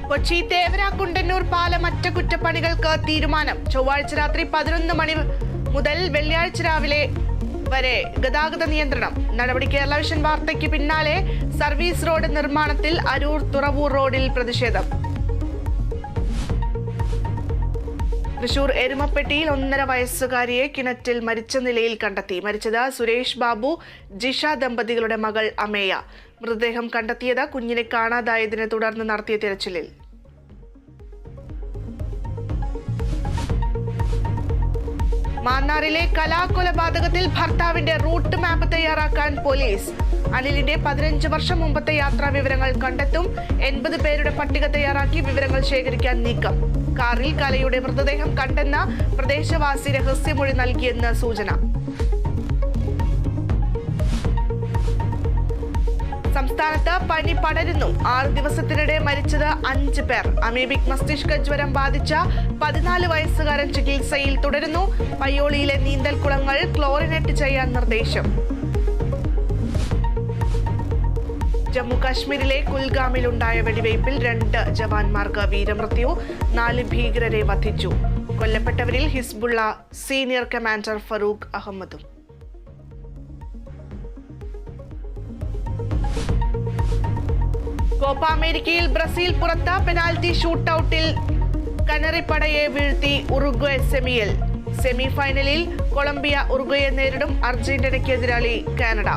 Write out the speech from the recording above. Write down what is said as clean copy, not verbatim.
കൊച്ചി തേവര കുണ്ടന്നൂർ പാലം അറ്റകുറ്റപ്പണികൾക്ക് തീരുമാനം. ചൊവ്വാഴ്ച രാത്രി 11 മണി മുതൽ വെള്ളിയാഴ്ച രാവിലെ വരെ ഗതാഗത നിയന്ത്രണം. നടപടി കേരള വിഷൻ വാർത്തയ്ക്ക് പിന്നാലെ സർവീസ് റോഡ് നിർമ്മാണത്തിൽ അരൂർ തുറവൂർ റോഡിൽ പ്രതിഷേധം. തൃശൂർ എരുമപ്പെട്ടിയിൽ 1.5 വയസ്സുകാരിയെ കിണറ്റിൽ മരിച്ച നിലയിൽ കണ്ടെത്തി. മരിച്ചത് സുരേഷ് ബാബു ജിഷ ദമ്പതികളുടെ മകൾ അമേയ. മൃതദേഹം കണ്ടെത്തിയത് കുഞ്ഞിനെ കാണാതായതിനെ തുടർന്ന് നടത്തിയ തിരച്ചിലിൽ. മാന്നാറിലെ കലാകൊലപാതകത്തിൽ ഭർത്താവിന്റെ റൂട്ട് മാപ്പ് തയ്യാറാക്കാൻ പോലീസ്. അനിലിന്റെ 15 വർഷം മുമ്പത്തെ യാത്രാ വിവരങ്ങൾ കണ്ടെത്തും. 80 പേരുടെ പട്ടിക തയ്യാറാക്കി വിവരങ്ങൾ ശേഖരിക്കാൻ നീക്കം. കാറിൽ കലയുടെ മൃതദേഹം കണ്ടെന്ന പ്രദേശവാസി രഹസ്യമൊഴി നൽകിയെന്ന് സൂചന. സംസ്ഥാനത്ത് പനി പടരുന്നു. 6 ദിവസത്തിനിടെ മരിച്ചത് 5 പേർ. അമീബിക് മസ്തിഷ്ക ജ്വരം ബാധിച്ച 14 വയസ്സുകാരൻ ചികിത്സയിൽ തുടരുന്നു. പയ്യോളിയിലെ നീന്തൽക്കുളങ്ങൾ ക്ലോറിനേറ്റ് ചെയ്യാൻ നിർദ്ദേശം. ജമ്മു കാശ്മീരിലെ കുൽഗാമിലുണ്ടായ വെടിവയ്പിൽ 2 ജവാന്മാർക്ക് വീരമൃത്യു. 4 ഭീകരരെ വധിച്ചു. കൊല്ലപ്പെട്ടവരിൽ ഹിസ്ബുള്ള സീനിയർ കമാൻഡർ ഫറൂഖ് അഹമ്മദും. കോപ്പ അമേരിക്കയിൽ ബ്രസീൽ പുറത്ത്. പെനാൽറ്റി ഷൂട്ടൌട്ടിൽ കനറിപ്പടയെ വീഴ്ത്തി ഉറുഗ്വേ സെമി ഫൈനലിൽ കൊളംബിയ ഉറുഗ്വയെ നേരിടും. അർജന്റീനയ്ക്ക് എതിരാളി കാനഡ.